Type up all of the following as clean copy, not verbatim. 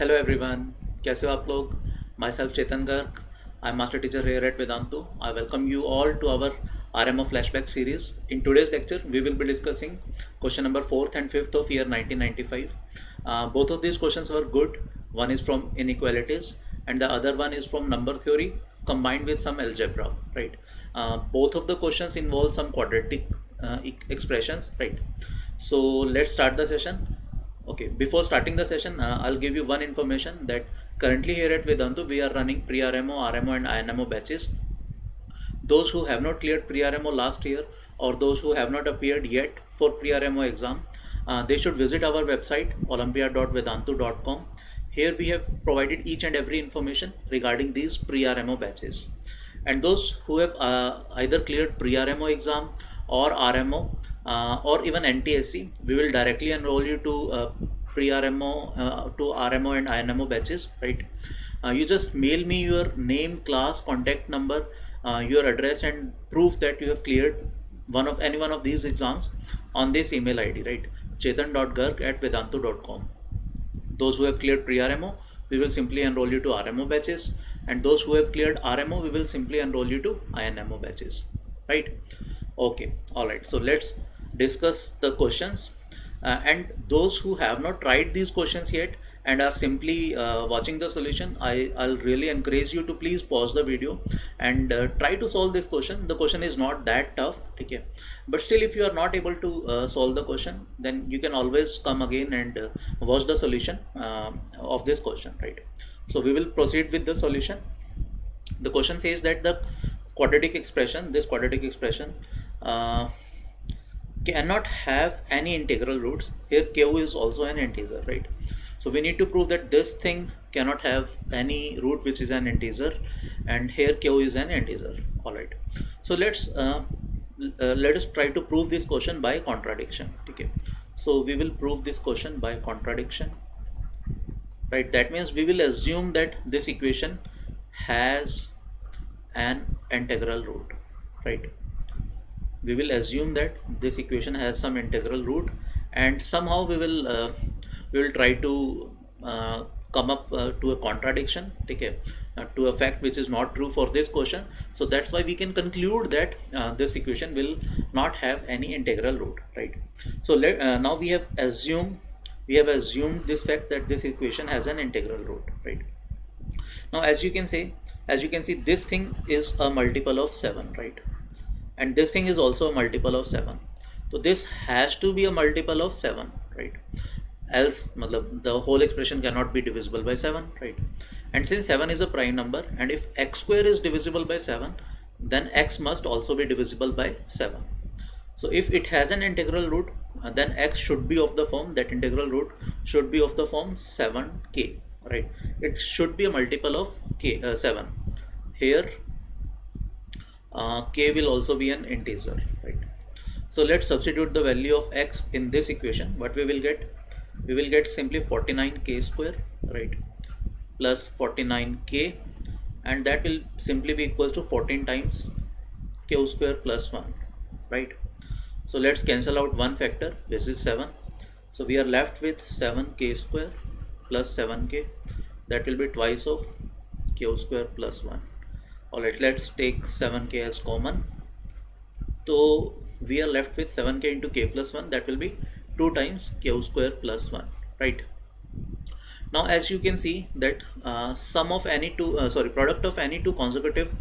Hello everyone, कैसे हो आप लोग? My self Chetan Garg, I am master teacher here at Vedantu. I welcome you all to our RMO flashback series. In today's lecture, we will be discussing question number 4th and 5th of year 1995. Both of these questions were good. One is from inequalities and the other one is from number theory combined with some algebra, right? Both of the questions involve some quadratic expressions, right? So let's start the session. Okay, before starting the session, I'll give you one information that currently here at Vedantu, we are running pre-RMO, RMO and INMO batches. Those who have not cleared pre-RMO last year or those who have not appeared yet for pre-RMO exam, they should visit our website olympia.vedantu.com. Here we have provided each and every information regarding these pre-RMO batches. And those who have either cleared pre-RMO exam or RMO or even NTSC, we will directly enroll you to pre-RMO to RMO and INMO batches, right? You just mail me your name, class, contact number, your address and proof that you have cleared any one of these exams on this email ID, right? chetan.garg@vedantu.com. Those who have cleared pre-RMO, we will simply enroll you to RMO batches, and those who have cleared RMO, we will simply enroll you to INMO batches, right? Okay, all right. So let's discuss the questions. And those who have not tried these questions yet and are simply watching the solution, I'll really encourage you to please pause the video and try to solve this question. The question is not that tough, okay? But still, if you are not able to solve the question, then you can always come again and watch the solution of this question, right? So we will proceed with the solution. The question says that this quadratic expression cannot have any integral roots. Here q is also an integer, right? So we need to prove that this thing cannot have any root which is an integer, and here q is an integer. All right, so let us try to prove this question by contradiction. Okay, so we will prove this question by contradiction, right? That means we will assume that this equation has an integral root, right? We will assume that this equation has some integral root, and somehow we will try to come up to a contradiction, okay, to a fact which is not true for this question. So that's why we can conclude that this equation will not have any integral root, right? So now we have assumed this fact that this equation has an integral root, right? Now as you can see, this thing is a multiple of 7, right? And this thing is also a multiple of 7. So this has to be a multiple of 7, right? Else the whole expression cannot be divisible by 7, right? And since 7 is a prime number, and if x square is divisible by 7, then x must also be divisible by 7. So if it has an integral root, then x should be of the form, that integral root should be of the form 7k, right? It should be a multiple of 7. Here k will also be an integer, right? So let's substitute the value of x in this equation. What we will get? We will get simply 49k square, right, plus 49k, and that will simply be equals to 14 times q square plus 1, right? So let's cancel out one factor. This is 7. So we are left with 7k square plus 7k. That will be twice of q square plus 1. Alright, let's take 7k as common. So we are left with 7k into k plus 1. That will be 2 times q square plus 1, right? Now as you can see that product of any two consecutive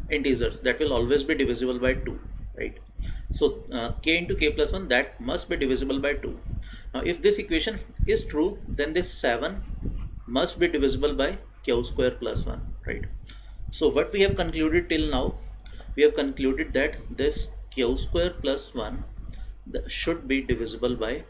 integers, that will always be divisible by 2, right? So k into k plus 1, that must be divisible by 2. Now if this equation is true, then this 7 must be divisible by q square plus 1, right? So what we have concluded till now, we have concluded that this q square plus 1 should be divisible by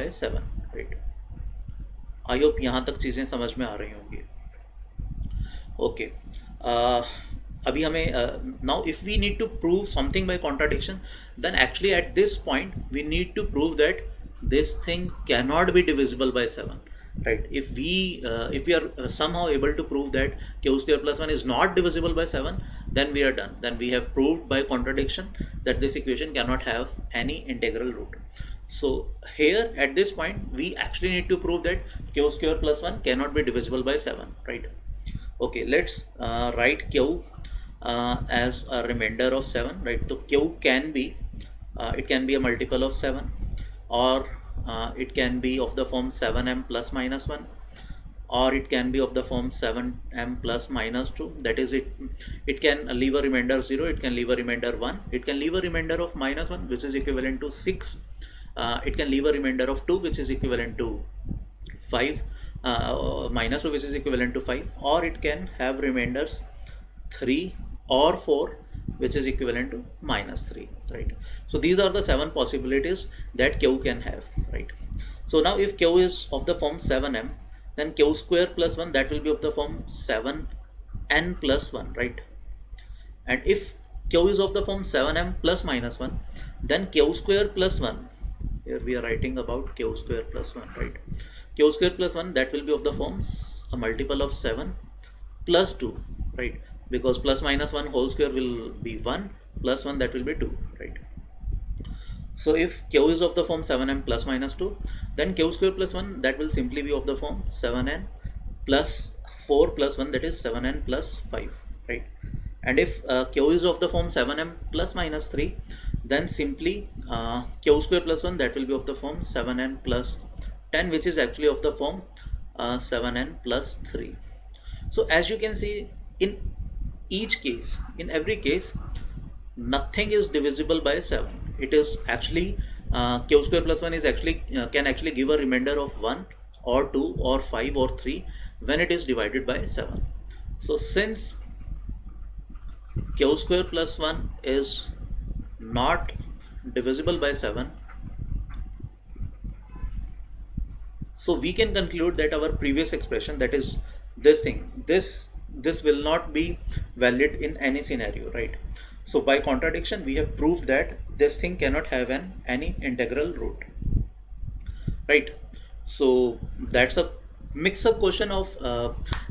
7, right? I hope यहाँ तक चीज़ें समझ में आ रही होंगी. Okay. अभी हमें now if we need to prove something by contradiction, then actually at this point we need to prove that this thing cannot be divisible by 7. Right? If we are somehow able to prove that q square plus 1 is not divisible by 7, then we are done. Then we have proved by contradiction that this equation cannot have any integral root. So here at this point we actually need to prove that q square plus 1 cannot be divisible by 7, right? Okay, let's write q as a remainder of 7, right? So q can be it can be a multiple of 7, or it can be of the form 7m plus minus 1, or it can be of the form 7m plus minus 2. That is, it can leave a remainder 0, it can leave a remainder 1, it can leave a remainder of minus 1 which is equivalent to 6, it can leave a remainder of 2 which is equivalent to 5, minus 2 which is equivalent to 5, or it can have remainders 3 or 4 which is equivalent to minus 3, right? So these are the 7 possibilities that q can have, right? So now if q is of the form 7m, then q square plus 1, that will be of the form 7n plus 1, right? And if q is of the form 7m plus minus 1, then q square plus 1, here we are writing about q square plus 1, right? Q square plus 1, that will be of the form a multiple of 7 plus 2, right? Because plus minus 1 whole square will be 1, plus 1, that will be 2, right? So if q is of the form 7m plus minus 2, then q square plus 1, that will simply be of the form 7n plus 4 plus 1, that is 7n plus 5, right? And if q is of the form 7m plus minus 3, then simply q square plus 1, that will be of the form 7n plus 10, which is actually of the form 7n plus 3. So as you can see, in each case, in every case, nothing is divisible by 7. It is actually q square plus 1 is actually can actually give a remainder of 1 or 2 or 5 or 3 when it is divided by 7. So since q square plus 1 is not divisible by 7, so we can conclude that our previous expression, that is this thing, this will not be valid in any scenario, right? So by contradiction, we have proved that this thing cannot have any integral root, right? So that's a mix-up question of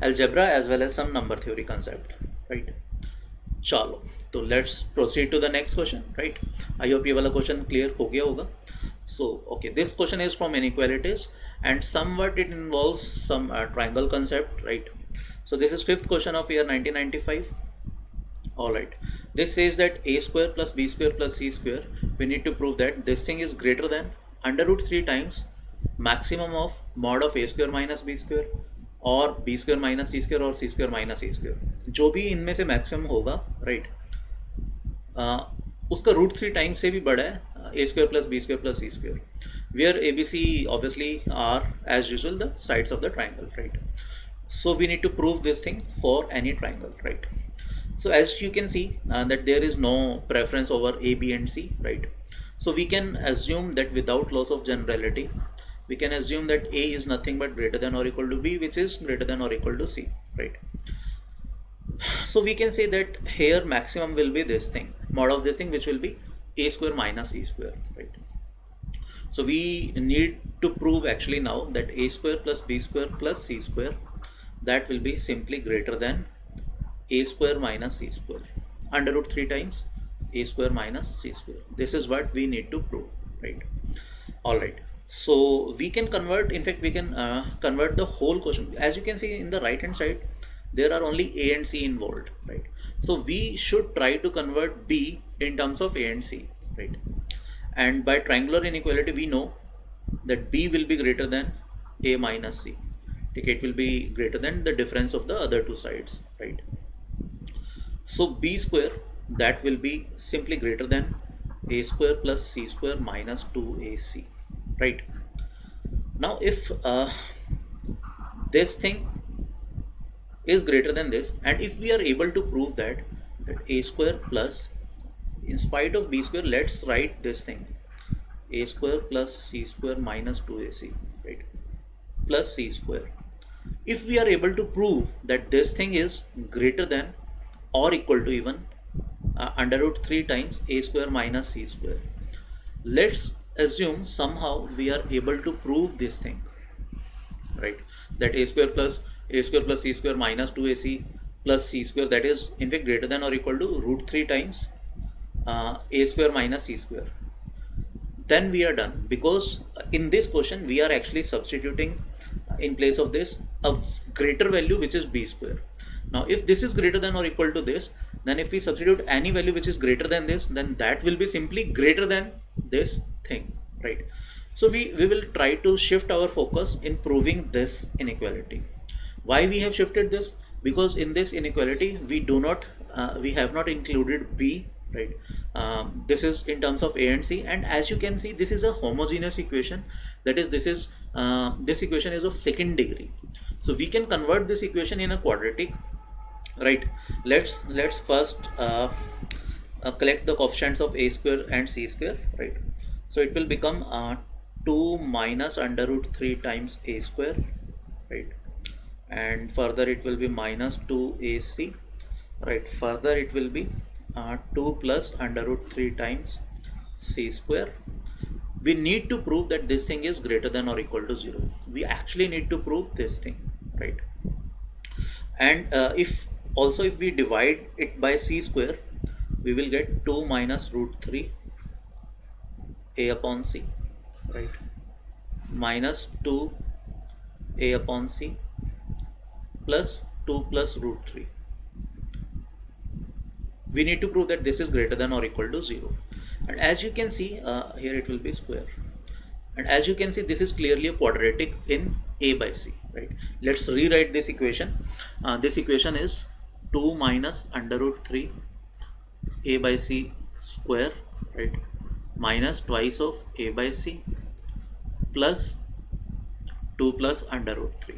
algebra as well as some number theory concept, right? Chalo, so let's proceed to the next question, right? I hope ये वाला question clear हो गया होगा. So okay, this question is from inequalities and somewhat it involves some triangle concept, right? So this is fifth question of year 1995. All right, this says that a square plus b square plus c square, we need to prove that this thing is greater than under root 3 times maximum of mod of a square minus b square, और b square minus c square और c square minus a square, जो भी इनमें से maximum होगा, right, उसका root 3 times से भी बड़ा है a square plus b square plus c square, where a b c obviously are as usual the sides of the triangle, right? So we need to prove this thing for any triangle, right? So as you can see that there is no preference over a, b and c, right? So we can assume that without loss of generality, we can assume that a is nothing but greater than or equal to b, which is greater than or equal to c, right? So we can say that here maximum will be this thing, mod of this thing, which will be a square minus c square, right? So we need to prove actually now that a square plus b square plus c square, that will be simply greater than a square minus c square, under root 3 times a square minus c square. This is what we need to prove, right? All right, so we can convert, in fact we can convert the whole question. As you can see in the right hand side, there are only a and c involved, right? So we should try to convert b in terms of a and c, right? And by triangular inequality, we know that b will be greater than a minus c. It will be greater than the difference of the other two sides, right? So b square, that will be simply greater than a square plus c square minus 2ac, right? Now if this thing is greater than this, and if we are able to prove that a square plus, in spite of b square, let's write this thing, a square plus c square minus 2ac, right, plus c square. If we are able to prove that this thing is greater than or equal to even under root 3 times a square minus c square, let's assume somehow we are able to prove this thing, right, that a square plus c square minus 2ac plus c square, that is in fact greater than or equal to root 3 times a square minus c square. then we are done, because in this question we are actually substituting in place of this a greater value, which is b square. Now if this is greater than or equal to this, then if we substitute any value which is greater than this, then that will be simply greater than this thing, right? So we will try to shift our focus in proving this inequality. Why we have shifted this? Because in this inequality we have not included b, right? This is in terms of a and c, and as you can see, this is a homogeneous equation. That is, this equation is of second degree. So we can convert this equation in a quadratic, right? Let's first collect the coefficients of a square and c square, right? So it will become 2 minus under root 3 times a square, right? And further it will be minus 2ac, right? Further it will be 2 plus under root 3 times c square. We need to prove that this thing is greater than or equal to 0. We actually need to prove this thing, right? And if we divide it by c square, we will get 2 minus root 3 a upon c, right, minus 2 a upon c plus 2 plus root 3. We need to prove that this is greater than or equal to 0. And as you can see, here it will be square. And as you can see, this is clearly a quadratic in a by c, right? Let's rewrite this equation. This equation is 2 minus under root 3 a by c square, right, minus twice of a by c plus 2 plus under root 3,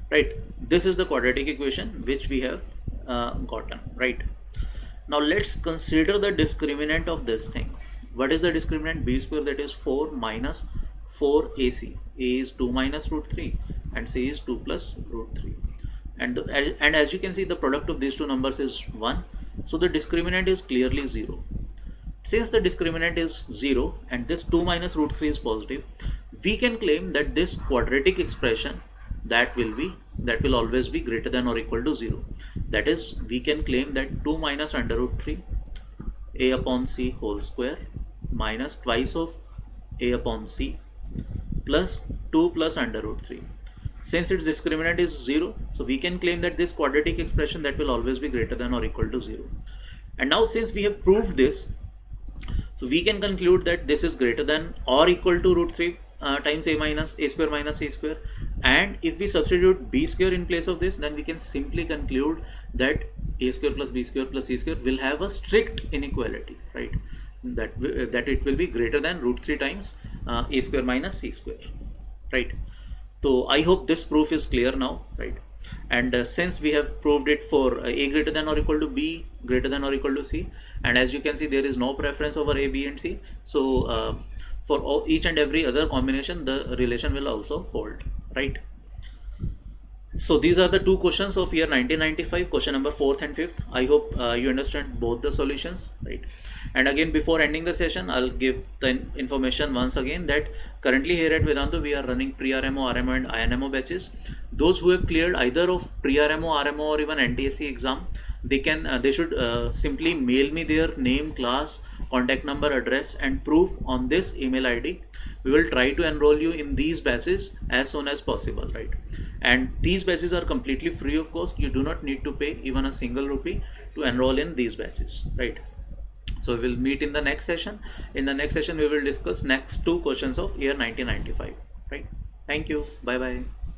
right? This is the quadratic equation which we have gotten, right? Now let's consider the discriminant of this thing. What is the discriminant? B square, that is 4 minus 4ac. A is 2 minus root 3 and c is 2 plus root 3. And as you can see, the product of these two numbers is 1. So the discriminant is clearly 0. Since the discriminant is 0 and this 2 minus root 3 is positive, we can claim that this quadratic expression that will always be greater than or equal to 0. That is, we can claim that 2 minus under root 3 a upon c whole square minus twice of a upon c plus 2 plus under root 3. Since its discriminant is 0, so we can claim that this quadratic expression that will always be greater than or equal to 0. And now since we have proved this, so we can conclude that this is greater than or equal to root 3 times a square minus c square. And if we substitute b square in place of this, then we can simply conclude that a square plus b square plus c square will have a strict inequality, right? That it will be greater than root 3 times a square minus c square, right? So I hope this proof is clear now, right? And since we have proved it for a greater than or equal to b greater than or equal to c, and as you can see, there is no preference over a, b and c, so for each and every other combination the relation will also hold, right? So these are the two questions of year 1995, question number 4th and 5th. I hope you understand both the solutions, right? And again, before ending the session, I'll give the information once again that currently here at Vedantu we are running pre-RMO, RMO and INMO batches. Those who have cleared either of pre-RMO, RMO or even NTSC exam, they should simply mail me their name, class, contact number, address and proof on this email ID. We will try to enroll you in these batches as soon as possible, right? And these batches are completely free of cost. You do not need to pay even a single rupee to enroll in these batches, right? So we will meet in the next session. In the next session, we will discuss next two questions of year 1995, right? Thank you. Bye bye.